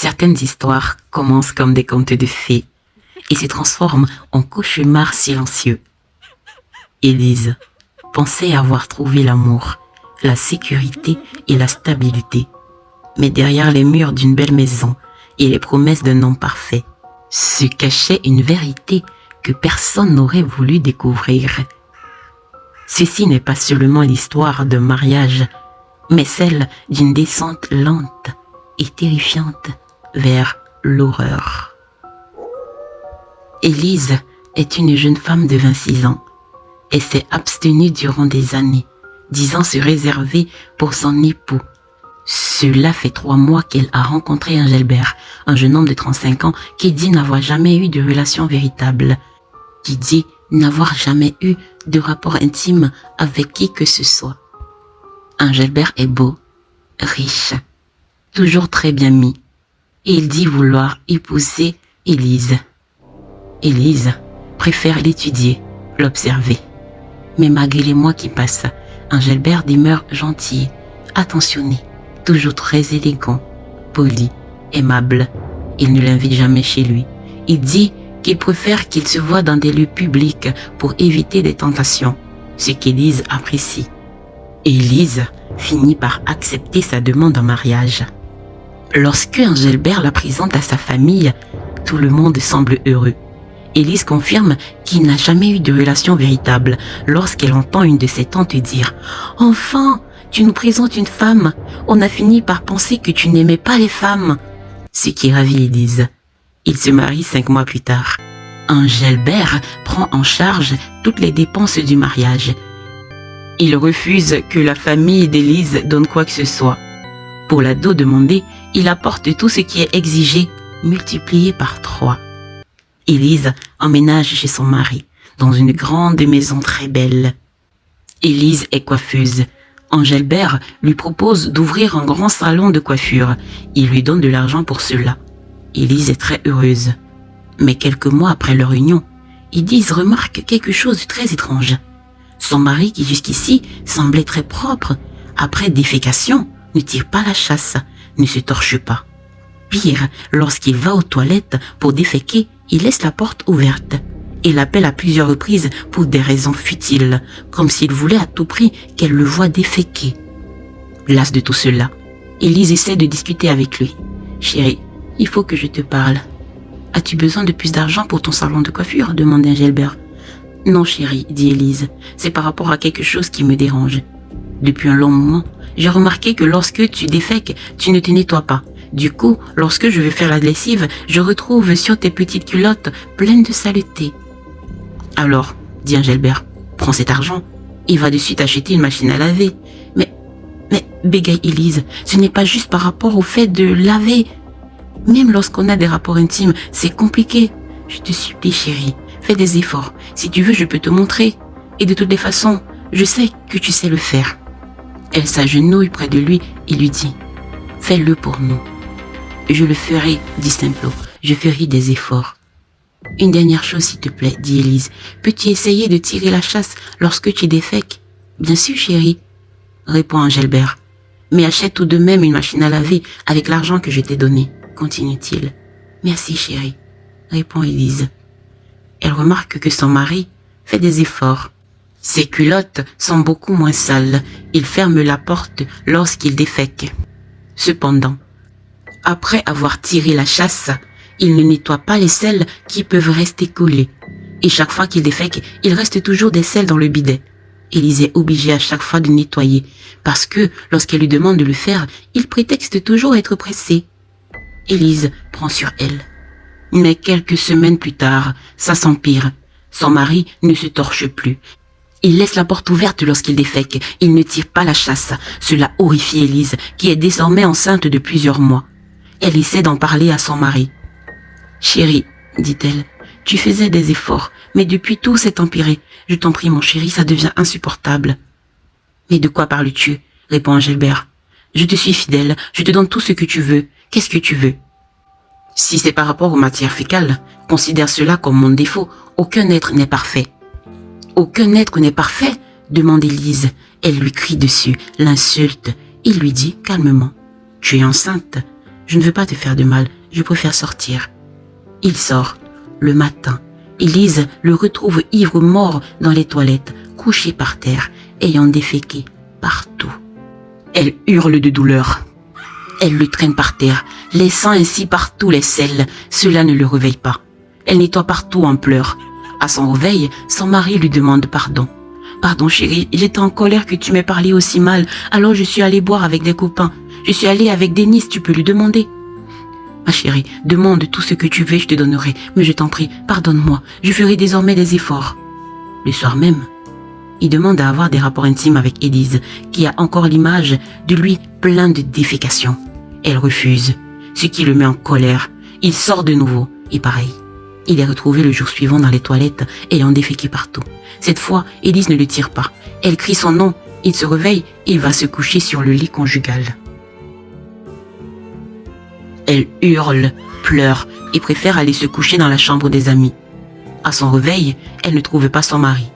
Certaines histoires commencent comme des contes de fées et se transforment en cauchemars silencieux. Élise pensait avoir trouvé l'amour, la sécurité et la stabilité. Mais derrière les murs d'une belle maison et les promesses d'un homme parfait, se cachait une vérité que personne n'aurait voulu découvrir. Ceci n'est pas seulement l'histoire d'un mariage, mais celle d'une descente lente et terrifiante vers l'horreur. Élise est une jeune femme de 26 ans. Elle s'est abstenue durant des années, disant se réserver pour son époux. Cela fait 3 mois qu'elle a rencontré Engelbert, un jeune homme de 35 ans qui dit n'avoir jamais eu de relation véritable, qui dit n'avoir jamais eu de rapport intime avec qui que ce soit. Engelbert est beau, riche, toujours très bien mis, et il dit vouloir épouser Élise. Élise préfère l'étudier, l'observer. Mais malgré les mois qui passent, Engelbert demeure gentil, attentionné, toujours très élégant, poli, aimable. Il ne l'invite jamais chez lui. Il dit qu'il préfère qu'il se voie dans des lieux publics pour éviter des tentations, ce qu'Élise apprécie. Élise finit par accepter sa demande en mariage. Lorsque Engelbert la présente à sa famille, tout le monde semble heureux. Élise confirme qu'il n'a jamais eu de relation véritable lorsqu'elle entend une de ses tantes dire « Enfin, tu nous présentes une femme. On a fini par penser que tu n'aimais pas les femmes. » Ce qui ravit Élise. Ils se marient 5 mois plus tard. Engelbert prend en charge toutes les dépenses du mariage. Il refuse que la famille d'Élise donne quoi que ce soit. Pour la dot demandée, il apporte tout ce qui est exigé, multiplié par 3. Élise emménage chez son mari, dans une grande maison très belle. Élise est coiffeuse. Engelbert lui propose d'ouvrir un grand salon de coiffure. Il lui donne de l'argent pour cela. Élise est très heureuse. Mais quelques mois après leur union, Élise remarque quelque chose de très étrange. Son mari, qui jusqu'ici semblait très propre, après défécation, ne tire pas la chasse, ne se torche pas. Pire, lorsqu'il va aux toilettes pour déféquer, il laisse la porte ouverte. Il l'appelle à plusieurs reprises pour des raisons futiles, comme s'il voulait à tout prix qu'elle le voie déféquer. Lasse de tout cela, Élise essaie de discuter avec lui. « Chérie, il faut que je te parle. »« As-tu besoin de plus d'argent pour ton salon de coiffure ?» demande Engelbert. « Non chérie, dit Élise, c'est par rapport à quelque chose qui me dérange. Depuis un long moment, j'ai remarqué que lorsque tu défèques, tu ne te nettoies pas. Du coup, lorsque je veux faire la lessive, je retrouve sur tes petites culottes pleines de saleté. »« Alors, dit Engelbert, prends cet argent et va de suite acheter une machine à laver. »« Mais, bégaye Élise, ce n'est pas juste par rapport au fait de laver. Même lorsqu'on a des rapports intimes, c'est compliqué. Je te supplie chérie, fais des efforts. Si tu veux, je peux te montrer. Et de toutes les façons, je sais que tu sais le faire. » Elle s'agenouille près de lui et lui dit « Fais-le pour nous. » « Je le ferai, dit Simplo, je ferai des efforts. »« Une dernière chose, s'il te plaît, dit Élise. Peux-tu essayer de tirer la chasse lorsque tu défèques ?»« Bien sûr, chérie, répond Engelbert. Mais achète tout de même une machine à laver avec l'argent que je t'ai donné, continue-t-il. Merci, chérie, répond Élise. Elle remarque que son mari fait des efforts. Ses culottes sont beaucoup moins sales. Il ferme la porte lorsqu'il défèque. Cependant, après avoir tiré la chasse, il ne nettoie pas les selles qui peuvent rester collées. Et chaque fois qu'il défèque, il reste toujours des selles dans le bidet. Élise est obligée à chaque fois de nettoyer, parce que lorsqu'elle lui demande de le faire, il prétexte toujours être pressé. Élise prend sur elle. Mais quelques semaines plus tard, ça s'empire. Son mari ne se torche plus. Il laisse la porte ouverte lorsqu'il défèque. Il ne tire pas la chasse. Cela horrifie Élise, qui est désormais enceinte de plusieurs mois. Elle essaie d'en parler à son mari. « Chérie, dit-elle, tu faisais des efforts, mais depuis tout s'est empiré. Je t'en prie, mon chéri, ça devient insupportable. »« Mais de quoi parles-tu » répond Engelbert. « Je te suis fidèle, je te donne tout ce que tu veux. Qu'est-ce que tu veux ?»« Si c'est par rapport aux matières fécales, considère cela comme mon défaut. Aucun être n'est parfait. »« Aucun être n'est parfait ?» demande Élise. Elle lui crie dessus, l'insulte. Il lui dit calmement. « Tu es enceinte. Je ne veux pas te faire de mal, je préfère sortir. Il sort. Le matin, Élise le retrouve ivre mort dans les toilettes, couché par terre, ayant déféqué partout. Elle hurle de douleur. Elle le traîne par terre, laissant ainsi partout les selles. Cela ne le réveille pas. Elle nettoie partout en pleurs. À son réveil, son mari lui demande pardon. « Pardon chérie, j'étais en colère que tu m'aies parlé aussi mal, alors je suis allée boire avec des copains. Je suis allée avec Denis, tu peux lui demander. » « Ma chérie, demande tout ce que tu veux, je te donnerai. Mais je t'en prie, pardonne-moi, je ferai désormais des efforts. » Le soir même, il demande à avoir des rapports intimes avec Élise, qui a encore l'image de lui plein de défécation. Elle refuse, ce qui le met en colère. Il sort de nouveau, et pareil. Il est retrouvé le jour suivant dans les toilettes, ayant déféqué partout. Cette fois, Élise ne le tire pas. Elle crie son nom, il se réveille et va se coucher sur le lit conjugal. Elle hurle, pleure et préfère aller se coucher dans la chambre des amis. À son réveil, elle ne trouve pas son mari.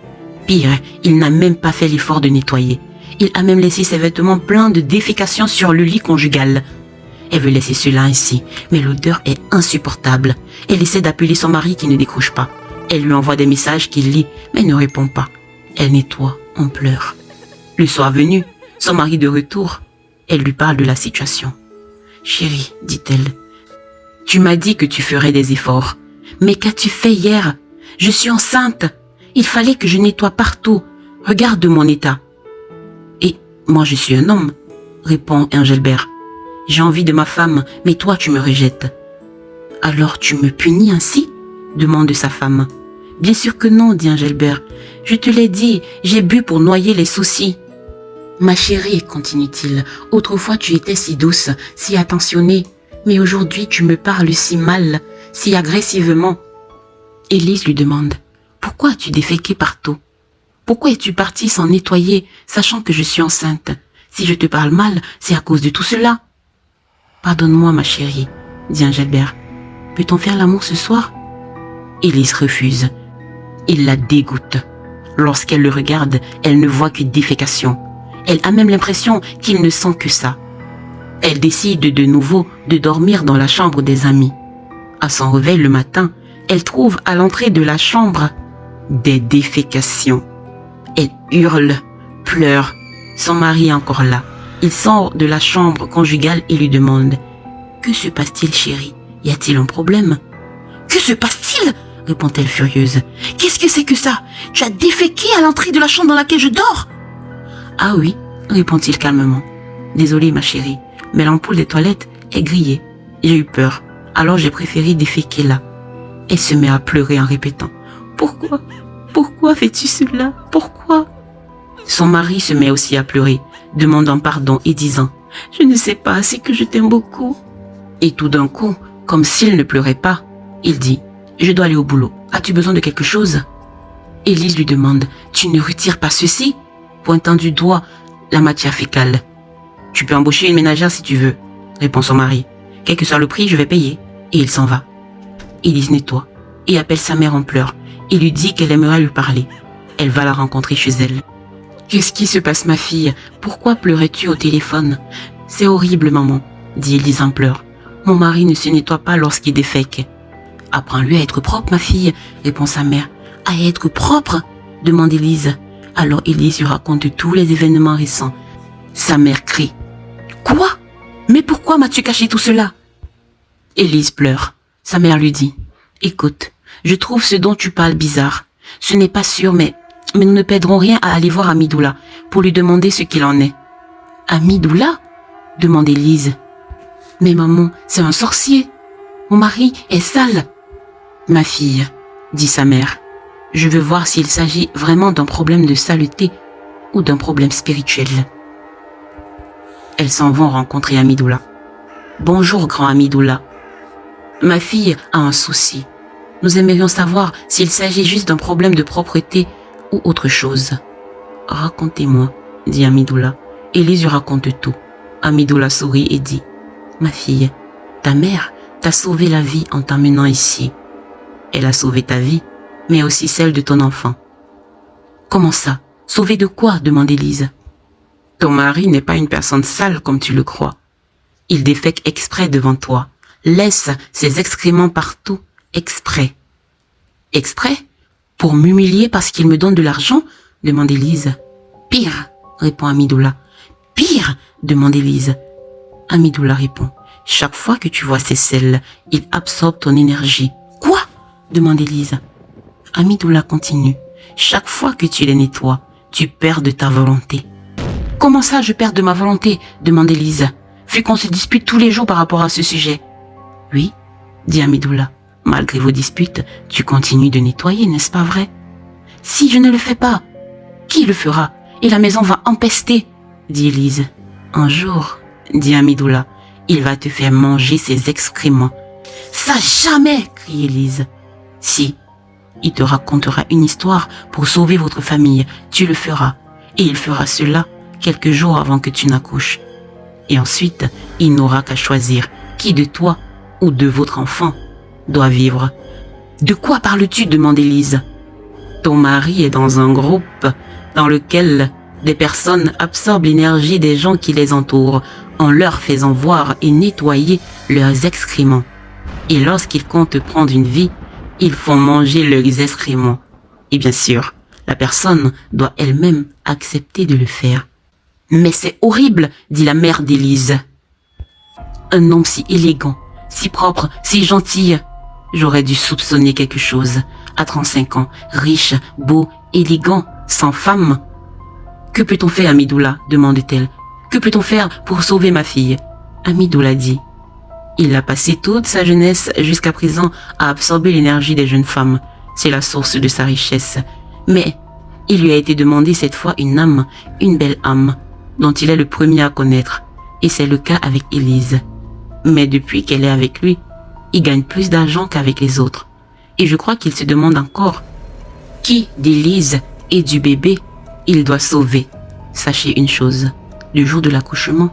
Pire, il n'a même pas fait l'effort de nettoyer. Il a même laissé ses vêtements pleins de défécation sur le lit conjugal. Elle veut laisser cela ainsi, mais l'odeur est insupportable. Elle essaie d'appeler son mari qui ne décroche pas. Elle lui envoie des messages qu'il lit, mais ne répond pas. Elle nettoie, en pleure. Le soir venu, son mari de retour, elle lui parle de la situation. « Chérie, dit-elle, tu m'as dit que tu ferais des efforts. Mais qu'as-tu fait hier? Je suis enceinte. Il fallait que je nettoie partout. Regarde mon état. » « Et moi je suis un homme, répond Engelbert. J'ai envie de ma femme, mais toi tu me rejettes. »« Alors tu me punis ainsi ?» demande sa femme. « Bien sûr que non, dit Engelbert. Je te l'ai dit, j'ai bu pour noyer les soucis. »« Ma chérie, continue-t-il, autrefois tu étais si douce, si attentionnée, mais aujourd'hui tu me parles si mal, si agressivement. » Élise lui demande, « Pourquoi as-tu déféqué partout? Pourquoi es-tu partie sans nettoyer, sachant que je suis enceinte? Si je te parle mal, c'est à cause de tout cela. »« Pardonne-moi, ma chérie, dit Engelbert. Peut-on faire l'amour ce soir? » Élise refuse. Il la dégoûte. Lorsqu'elle le regarde, elle ne voit que défécation. Elle a même l'impression qu'il ne sent que ça. Elle décide de nouveau de dormir dans la chambre des amis. À son réveil le matin, elle trouve à l'entrée de la chambre des défécations. Elle hurle, pleure. Son mari est encore là. Il sort de la chambre conjugale et lui demande « Que se passe-t-il, chérie? Y a-t-il un problème ?»« Que se passe-t-il ?» répond-elle furieuse. « Qu'est-ce que c'est que ça? Tu as déféqué à l'entrée de la chambre dans laquelle je dors ?»« Ah oui, répond-il calmement. Désolé, ma chérie, mais l'ampoule des toilettes est grillée. J'ai eu peur, alors j'ai préféré déféquer là. » Elle se met à pleurer en répétant « Pourquoi? Pourquoi fais-tu cela? Pourquoi ?» Son mari se met aussi à pleurer, demandant pardon et disant « Je ne sais pas, c'est que je t'aime beaucoup. » Et tout d'un coup, comme s'il ne pleurait pas, il dit « Je dois aller au boulot. As-tu besoin de quelque chose ?» Élise lui demande « Tu ne retires pas ceci ?» pointant du doigt la matière fécale. « Tu peux embaucher une ménagère si tu veux, » répond son mari. « Quel que soit le prix, je vais payer. » Et il s'en va. Élise nettoie et appelle sa mère en pleurs et lui dit qu'elle aimerait lui parler. Elle va la rencontrer chez elle. « Qu'est-ce qui se passe, ma fille? Pourquoi pleurais-tu au téléphone? »« C'est horrible, maman, » dit Élise en pleurs. « Mon mari ne se nettoie pas lorsqu'il défèque. »« Apprends-lui à être propre, ma fille, » répond sa mère. « À être propre ?» demande Élise. Alors Élise lui raconte tous les événements récents. Sa mère crie. « Quoi? Mais pourquoi m'as-tu caché tout cela ?» Élise pleure. Sa mère lui dit « Écoute, je trouve ce dont tu parles bizarre. Ce n'est pas sûr, mais nous ne perdrons rien à aller voir Amidoula pour lui demander ce qu'il en est. »« Amidoula ?» demande Élise. « Mais maman, c'est un sorcier. Mon mari est sale. »« Ma fille, » dit sa mère, « je veux voir s'il s'agit vraiment d'un problème de saleté ou d'un problème spirituel. » Elles s'en vont rencontrer Amidoula. « Bonjour, grand Amidoula. Ma fille a un souci. Nous aimerions savoir s'il s'agit juste d'un problème de propreté ou autre chose. »« Racontez-moi, » dit Amidoula. Élise lui raconte tout. Amidoula sourit et dit « Ma fille, ta mère t'a sauvé la vie en t'emmenant ici. Elle a sauvé ta vie, mais aussi celle de ton enfant. »« Comment ça? Sauvé de quoi ?» demande Élise. « Ton mari n'est pas une personne sale comme tu le crois. Il défèque exprès devant toi. Laisse ses excréments partout, exprès. Exprès? Pour m'humilier parce qu'il me donne de l'argent? Demande Élise. Pire, répond Amidoula. Pire, demande Élise. Amidoula répond. Chaque fois que tu vois ces selles, il absorbe ton énergie. Quoi? Demande Élise. Amidoula continue. Chaque fois que tu les nettoies, tu perds de ta volonté. Comment ça, je perds de ma volonté? Demande Élise. Vu qu'on se dispute tous les jours par rapport à ce sujet. Oui, dit Amidoula. Malgré vos disputes, tu continues de nettoyer, n'est-ce pas vrai? Si je ne le fais pas, qui le fera? Et la maison va empester, dit Élise. Un jour, dit Amidoula, il va te faire manger ses excréments. Ça jamais, crie Élise. Si, il te racontera une histoire pour sauver votre famille, tu le feras. Et il fera cela quelques jours avant que tu n'accouches. Et ensuite, il n'aura qu'à choisir qui de toi ou de votre enfant doit vivre. De quoi parles-tu? Demande Élise. Ton mari est dans un groupe dans lequel des personnes absorbent l'énergie des gens qui les entourent en leur faisant voir et nettoyer leurs excréments. Et lorsqu'ils comptent prendre une vie, ils font manger leurs excréments. Et bien sûr, la personne doit elle-même accepter de le faire. Mais c'est horrible, dit la mère d'Élise. Un homme si élégant, si propre, si gentil. J'aurais dû soupçonner quelque chose. À 35 ans, riche, beau, élégant, sans femme. Que peut-on faire, Amidoula? demande-t-elle. Que peut-on faire pour sauver ma fille? Amidoula dit. Il a passé toute sa jeunesse jusqu'à présent à absorber l'énergie des jeunes femmes. C'est la source de sa richesse. Mais il lui a été demandé cette fois une âme, une belle âme, dont il est le premier à connaître. Et c'est le cas avec Élise. Mais depuis qu'elle est avec lui, il gagne plus d'argent qu'avec les autres. Et je crois qu'il se demande encore qui d'Élise et du bébé il doit sauver. Sachez une chose, le jour de l'accouchement,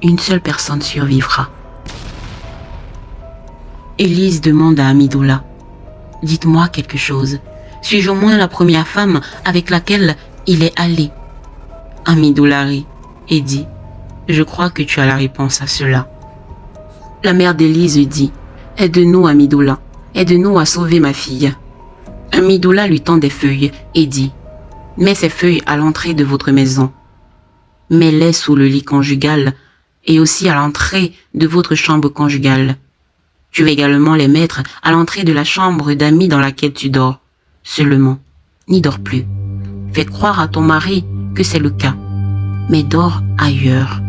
une seule personne survivra. Élise demande à Amidoula. Dites-moi quelque chose. Suis-je au moins la première femme avec laquelle il est allé? Amidoula rit et dit. Je crois que tu as la réponse à cela. La mère d'Élise dit. Aide-nous, Amidoula. Aide-nous à sauver ma fille. Amidoula lui tend des feuilles et dit. Mets ces feuilles à l'entrée de votre maison. Mets-les sous le lit conjugal et aussi à l'entrée de votre chambre conjugale. Tu vas également les mettre à l'entrée de la chambre d'amis dans laquelle tu dors. Seulement, n'y dors plus. Fais croire à ton mari que c'est le cas, mais dors ailleurs.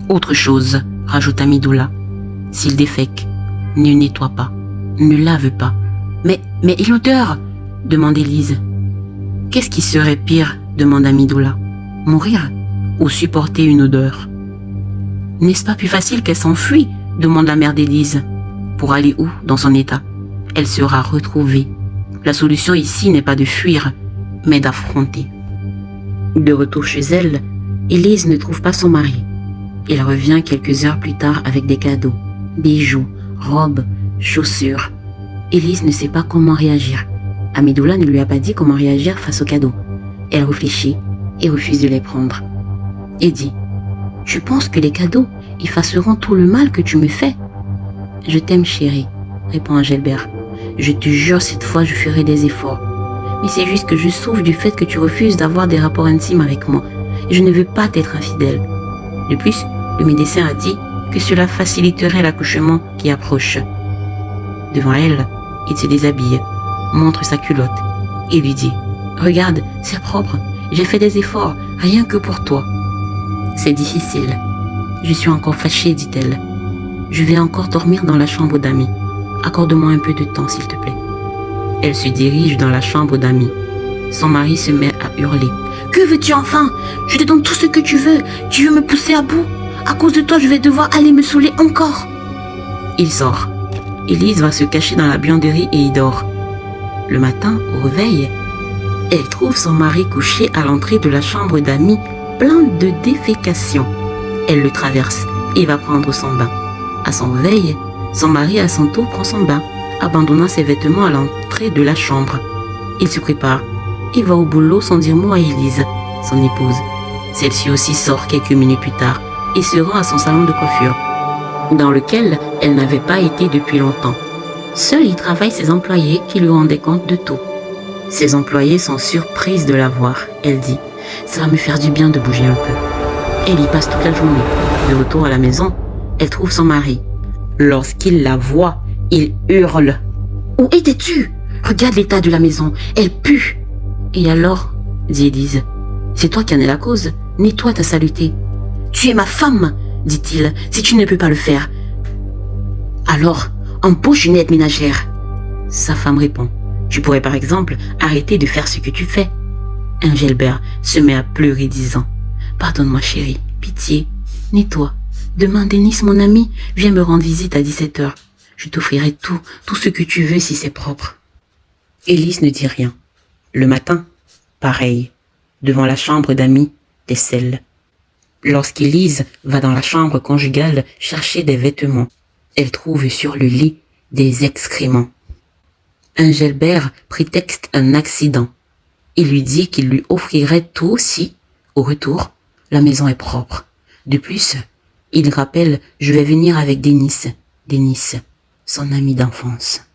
Autre chose, rajoute Amidoula, s'il défèque, ne nettoie pas, ne lave pas. Mais et l'odeur? Demande Élise. Qu'est-ce qui serait pire? Demande Amidoula. Mourir ou supporter une odeur? N'est-ce pas plus facile qu'elle s'enfuit? Demande la mère d'Élise. Pour aller où dans son état? Elle sera retrouvée. La solution ici n'est pas de fuir, mais d'affronter. De retour chez elle, Élise ne trouve pas son mari. Il revient quelques heures plus tard avec des cadeaux, bijoux, robes, chaussures. Élise ne sait pas comment réagir. Amidoula ne lui a pas dit comment réagir face aux cadeaux. Elle réfléchit et refuse de les prendre. Et dit, « Tu penses que les cadeaux effaceront tout le mal que tu me fais? » « Je t'aime, chérie, répond Angelbert. Je te jure, cette fois, je ferai des efforts. Mais c'est juste que je souffre du fait que tu refuses d'avoir des rapports intimes avec moi. Je ne veux pas t'être infidèle. De plus, le médecin a dit que cela faciliterait l'accouchement qui approche. » Devant elle, il se déshabille, montre sa culotte et lui dit « Regarde, c'est propre, j'ai fait des efforts, rien que pour toi. » « C'est difficile. Je suis encore fâchée, dit-elle. Je vais encore dormir dans la chambre d'amis. Accorde-moi un peu de temps, s'il te plaît. » Elle se dirige dans la chambre d'amis. Son mari se met à hurler. « Que veux-tu enfin? Je te donne tout ce que tu veux. Tu veux me pousser à bout? À cause de toi, je vais devoir aller me saouler encore. » Il sort. Élise va se cacher dans la buanderie et y dort. Le matin, au réveil, elle trouve son mari couché à l'entrée de la chambre d'amis, plein de défécation. Elle le traverse et va prendre son bain. À son réveil, son mari à son tour prend son bain, abandonnant ses vêtements à l'entrée de la chambre. Il se prépare et va au boulot sans dire mot à Élise, son épouse. Celle-ci aussi sort quelques minutes plus tard et se rend à son salon de coiffure, dans lequel elle n'avait pas été depuis longtemps. Seul y travaillent ses employés qui lui rendaient compte de tout. Ses employés sont surprises de la voir. Elle dit « Ça va me faire du bien de bouger un peu ». Elle y passe toute la journée. De retour à la maison, elle trouve son mari. Lorsqu'il la voit, il hurle « Où étais-tu? Regarde l'état de la maison, elle pue !» « Et alors, dit Élise, c'est toi qui en es la cause, nettoie ta saleté. »« Tu es ma femme, dit-il, si tu ne peux pas le faire. »« Alors, embauche une aide ménagère. » Sa femme répond, « Tu pourrais par exemple arrêter de faire ce que tu fais. » Engelbert se met à pleurer disant, « Pardonne-moi chérie, pitié, nettoie. Demain, Denis, mon ami, vient me rendre visite à 17h. Je t'offrirai tout ce que tu veux si c'est propre. » Élise ne dit rien. Le matin, pareil, devant la chambre d'amis, des selles. Lorsqu'Élise va dans la chambre conjugale chercher des vêtements, elle trouve sur le lit des excréments. Engelbert prétexte un accident. Il lui dit qu'il lui offrirait tout si, au retour, la maison est propre. De plus, il rappelle « Je vais venir avec Denis, son ami d'enfance. »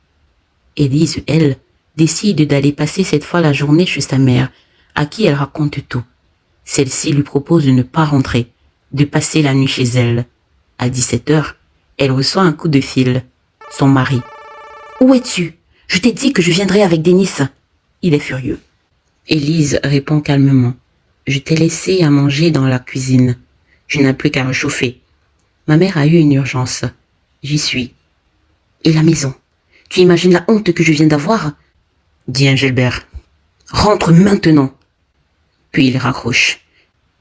Élise, elle, décide d'aller passer cette fois la journée chez sa mère, à qui elle raconte tout. Celle-ci lui propose de ne pas rentrer, de passer la nuit chez elle. À 17h, elle reçoit un coup de fil. Son mari. « Où es-tu? Je t'ai dit que je viendrais avec Denis. » Il est furieux. Élise répond calmement. « Je t'ai laissé à manger dans la cuisine. Je n'ai plus qu'à réchauffer. Ma mère a eu une urgence. J'y suis. »« Et la maison? Tu imagines la honte que je viens d'avoir ?» dit Engelbert. « Rentre maintenant !» Puis il raccroche.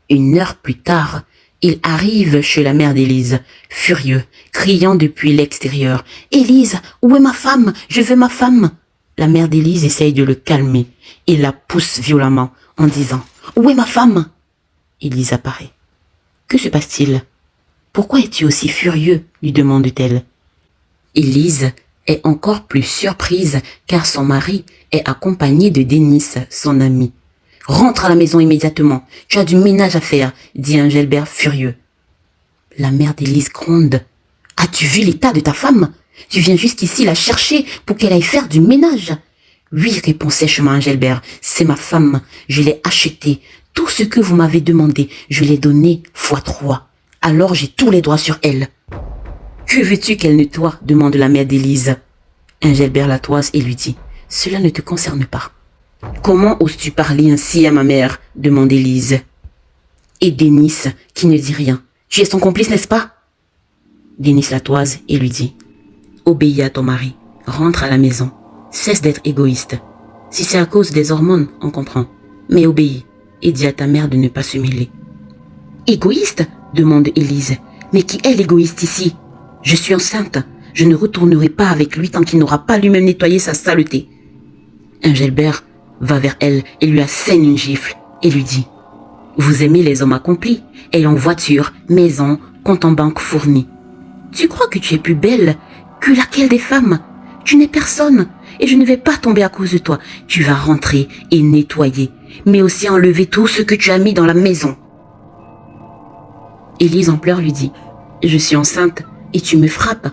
1 heure plus tard, il arrive chez la mère d'Élise, furieux, criant depuis l'extérieur. « Élise, où est ma femme? Je veux ma femme !» La mère d'Élise essaye de le calmer. Il la pousse violemment en disant « Où est ma femme ?» Élise apparaît. « Que se passe-t-il? Pourquoi es-tu aussi furieux ?» lui demande-t-elle. Élise est encore plus surprise car son mari est accompagné de Denis, son ami. « Rentre à la maison immédiatement, tu as du ménage à faire, » dit Engelbert furieux. La mère d'Élise gronde. « As-tu vu l'état de ta femme? Tu viens jusqu'ici la chercher pour qu'elle aille faire du ménage. »« Oui, répond sèchement Engelbert, c'est ma femme, je l'ai achetée. Tout ce que vous m'avez demandé, je l'ai donné x3. Alors j'ai tous les droits sur elle. »« Que veux-tu qu'elle nettoie ?» demande la mère d'Élise. Engelbert la toise et lui dit « Cela ne te concerne pas. »« Comment oses-tu parler ainsi à ma mère ?» demande Élise. Et Denis, qui ne dit rien. « Tu es son complice, n'est-ce pas ?» Denis la toise et lui dit « Obéis à ton mari, rentre à la maison, cesse d'être égoïste. Si c'est à cause des hormones, on comprend. Mais obéis et dis à ta mère de ne pas se mêler. »« Égoïste ?» demande Élise. « Mais qui est l'égoïste ici? Je suis enceinte. Je ne retournerai pas avec lui tant qu'il n'aura pas lui-même nettoyé sa saleté. » Engelbert va vers elle et lui assène une gifle et lui dit « Vous aimez les hommes accomplis, ayant voiture, maison, compte en banque fourni. Tu crois que tu es plus belle que laquelle des femmes? Tu n'es personne et je ne vais pas tomber à cause de toi. Tu vas rentrer et nettoyer, mais aussi enlever tout ce que tu as mis dans la maison. » Élise en pleurs lui dit « Je suis enceinte et tu me frappes. »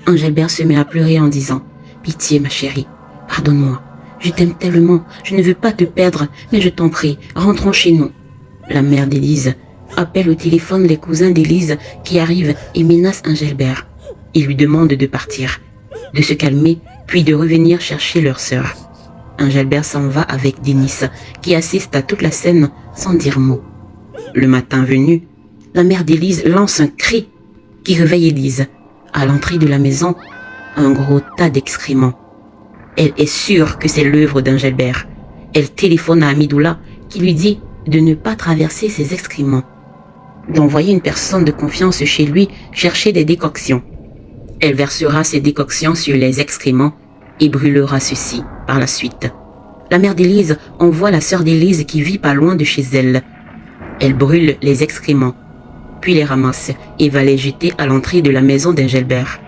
Engelbert se met à pleurer en disant « Pitié ma chérie, pardonne-moi. Je t'aime tellement, je ne veux pas te perdre, mais je t'en prie, rentrons chez nous. » La mère d'Élise appelle au téléphone les cousins d'Élise qui arrivent et menacent Engelbert. Ils lui demandent de partir, de se calmer, puis de revenir chercher leur sœur. Engelbert s'en va avec Denis, qui assiste à toute la scène sans dire mot. Le matin venu, la mère d'Élise lance un cri qui réveille Élise. À l'entrée de la maison, un gros tas d'excréments. Elle est sûre que c'est l'œuvre d'Engelbert. Elle téléphone à Amidoula qui lui dit de ne pas traverser ses excréments, d'envoyer une personne de confiance chez lui chercher des décoctions. Elle versera ces décoctions sur les excréments et brûlera ceux-ci par la suite. La mère d'Élise envoie la sœur d'Élise qui vit pas loin de chez elle. Elle brûle les excréments, puis les ramasse et va les jeter à l'entrée de la maison d'Engelbert.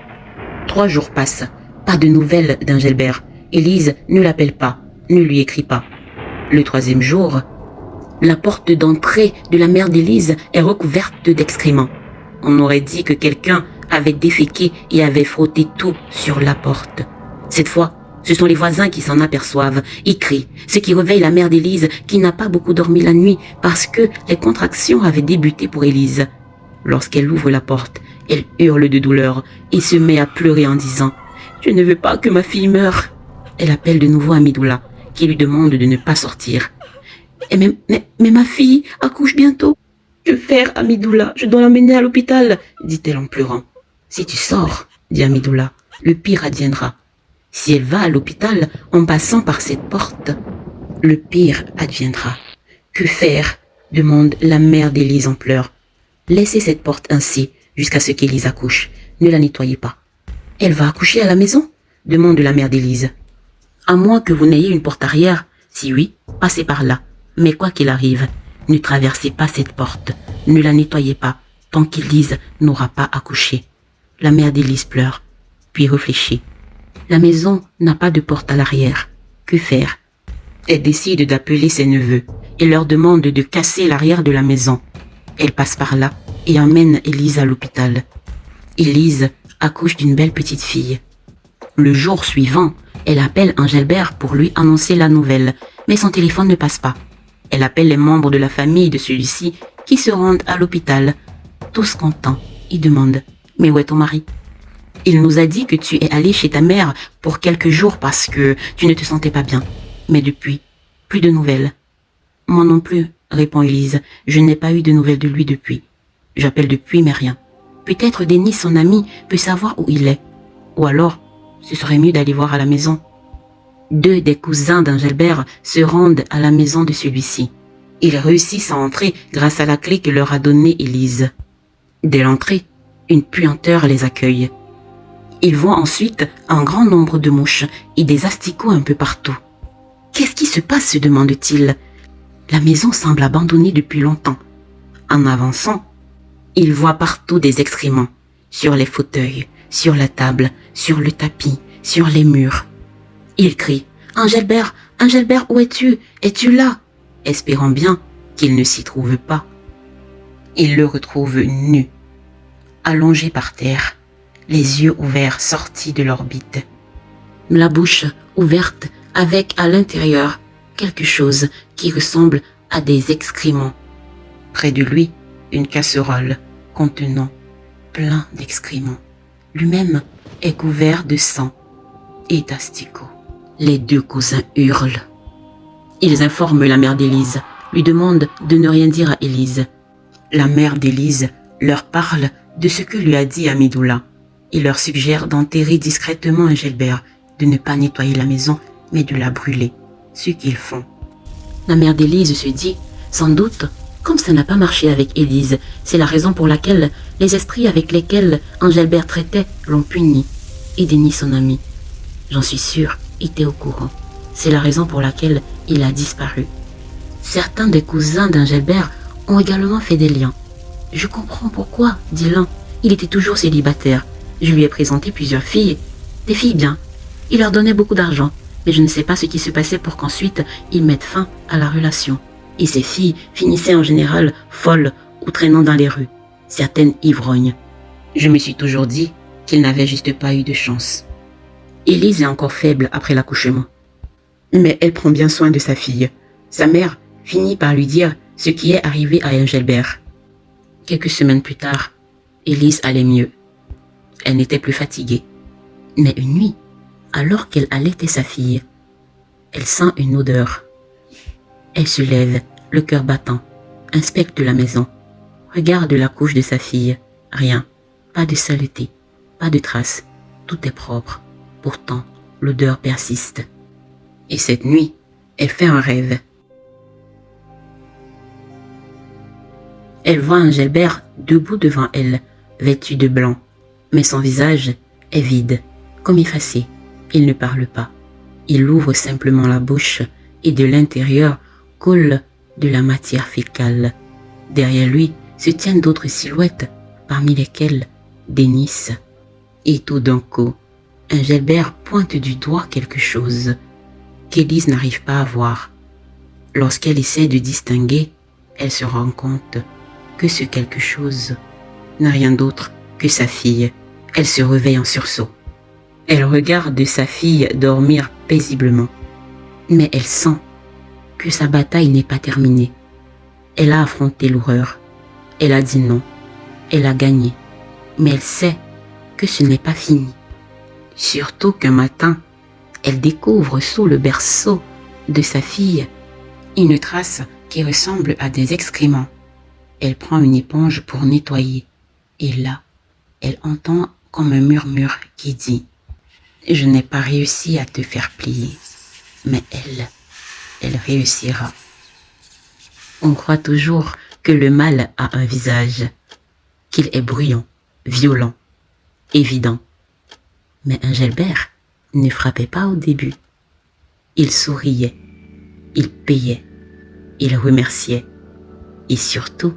3 jours passent, pas de nouvelles d'Engelbert. Élise ne l'appelle pas, ne lui écrit pas. Le 3e jour, la porte d'entrée de la mère d'Élise est recouverte d'excréments. On aurait dit que quelqu'un avait déféqué et avait frotté tout sur la porte. Cette fois, ce sont les voisins qui s'en aperçoivent. Ils crient, ce qui réveille la mère d'Élise qui n'a pas beaucoup dormi la nuit parce que les contractions avaient débuté pour Élise. Lorsqu'elle ouvre la porte, elle hurle de douleur et se met à pleurer en disant « Je ne veux pas que ma fille meure !» Elle appelle de nouveau Amidoula qui lui demande de ne pas sortir. « Mais ma fille accouche bientôt. Que faire, Amidoula? Je dois l'emmener à l'hôpital, dit-elle en pleurant. Si tu sors, dit Amidoula, le pire adviendra. Si elle va à l'hôpital en passant par cette porte, le pire adviendra. Que faire? Demande la mère d'Élise en pleurs. Laissez cette porte ainsi jusqu'à ce qu'Élise accouche. Ne la nettoyez pas. Elle va accoucher à la maison? Demande la mère d'Élise. À moins que vous n'ayez une porte arrière. Si oui, passez par là. Mais quoi qu'il arrive, ne traversez pas cette porte. Ne la nettoyez pas tant qu'Élise n'aura pas accouché. La mère d'Élise pleure, puis réfléchit. La maison n'a pas de porte à l'arrière. Que faire? Elle décide d'appeler ses neveux et leur demande de casser l'arrière de la maison. Elle passe par là et emmène Élise à l'hôpital. Élise accouche d'une belle petite fille. Le jour suivant, elle appelle Engelbert pour lui annoncer la nouvelle, mais son téléphone ne passe pas. Elle appelle les membres de la famille de celui-ci qui se rendent à l'hôpital. Tous contents, ils demandent « Mais où est ton mari ?» « Il nous a dit que tu es allé chez ta mère pour quelques jours parce que tu ne te sentais pas bien. Mais depuis, plus de nouvelles. »« Moi non plus, » répond Élise. « Je n'ai pas eu de nouvelles de lui depuis. J'appelle depuis, mais rien. Peut-être Denis, son ami, peut savoir où il est. Ou alors, ce serait mieux d'aller voir à la maison. » Deux des cousins d'Engelbert se rendent à la maison de celui-ci. Ils réussissent à entrer grâce à la clé que leur a donnée Élise. Dès l'entrée, une puanteur les accueille. Ils voient ensuite un grand nombre de mouches et des asticots un peu partout. « Qu'est-ce qui se passe ?» se demande-t-il. La maison semble abandonnée depuis longtemps. En avançant, ils voient partout des excréments, sur les fauteuils, sur la table, sur le tapis, sur les murs. Il crie « Engelbert, Engelbert, où es-tu? Es-tu là ?» espérant bien qu'il ne s'y trouve pas. Il le retrouve nu, allongé par terre, les yeux ouverts sortis de l'orbite. La bouche ouverte avec à l'intérieur quelque chose qui ressemble à des excréments. Près de lui, une casserole contenant plein d'excréments. Lui-même est couvert de sang et d'asticots. Les deux cousins hurlent. Ils informent la mère d'Élise, lui demandent de ne rien dire à Élise. La mère d'Élise leur parle de ce que lui a dit Amidoula. Il leur suggère d'enterrer discrètement Engelbert, de ne pas nettoyer la maison, mais de la brûler, ce qu'ils font. La mère d'Élise se dit, sans doute, comme ça n'a pas marché avec Élise, c'est la raison pour laquelle les esprits avec lesquels Engelbert traitait l'ont puni, et Denis son ami. J'en suis sûre, était au courant. C'est la raison pour laquelle il a disparu. Certains des cousins d'Engelbert ont également fait des liens. Je comprends pourquoi, dit l'un. Il était toujours célibataire. Je lui ai présenté plusieurs filles, des filles bien. Il leur donnait beaucoup d'argent, mais je ne sais pas ce qui se passait pour qu'ensuite ils mettent fin à la relation. Et ces filles finissaient en général folles ou traînant dans les rues, certaines ivrognes. Je me suis toujours dit qu'il n'avait juste pas eu de chance. Élise est encore faible après l'accouchement. Mais elle prend bien soin de sa fille. Sa mère finit par lui dire ce qui est arrivé à Engelbert. Quelques semaines plus tard, Élise allait mieux. Elle n'était plus fatiguée. Mais une nuit, alors qu'elle allaitait sa fille, elle sent une odeur. Elle se lève, le cœur battant, inspecte la maison, regarde la couche de sa fille. Rien, pas de saleté, pas de traces, tout est propre. Pourtant, l'odeur persiste. Et cette nuit, elle fait un rêve. Elle voit Engelbert debout devant elle, vêtu de blanc. Mais son visage est vide, comme effacé. Il ne parle pas. Il ouvre simplement la bouche et de l'intérieur coule de la matière fécale. Derrière lui se tiennent d'autres silhouettes, parmi lesquelles Denis. Et tout d'un coup, Engelbert pointe du doigt quelque chose qu'Élise n'arrive pas à voir. Lorsqu'elle essaie de distinguer, elle se rend compte que ce quelque chose n'a rien d'autre que sa fille. Elle se réveille en sursaut. Elle regarde sa fille dormir paisiblement. Mais elle sent que sa bataille n'est pas terminée. Elle a affronté l'horreur. Elle a dit non. Elle a gagné. Mais elle sait que ce n'est pas fini. Surtout qu'un matin, elle découvre sous le berceau de sa fille une trace qui ressemble à des excréments. Elle prend une éponge pour nettoyer. Et là, elle entend comme un murmure qui dit « Je n'ai pas réussi à te faire plier, mais elle réussira. » On croit toujours que le mal a un visage, qu'il est bruyant, violent, évident. Mais Engelbert ne frappait pas au début. Il souriait, il payait, il remerciait et surtout,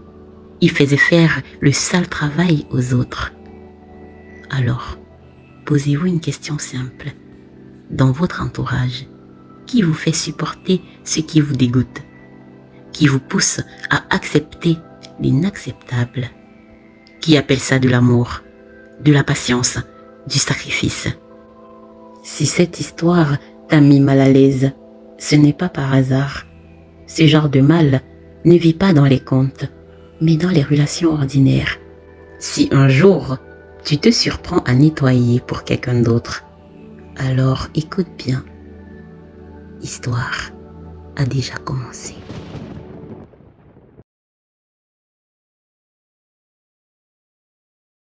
il faisait faire le sale travail aux autres. Alors, posez-vous une question simple. Dans votre entourage, qui vous fait supporter ce qui vous dégoûte? Qui vous pousse à accepter l'inacceptable? Qui appelle ça de l'amour, de la patience, du sacrifice? Si cette histoire t'a mis mal à l'aise, ce n'est pas par hasard. Ce genre de mal ne vit pas dans les contes, mais dans les relations ordinaires. Si un jour, tu te surprends à nettoyer pour quelqu'un d'autre, alors écoute bien. L'histoire a déjà commencé.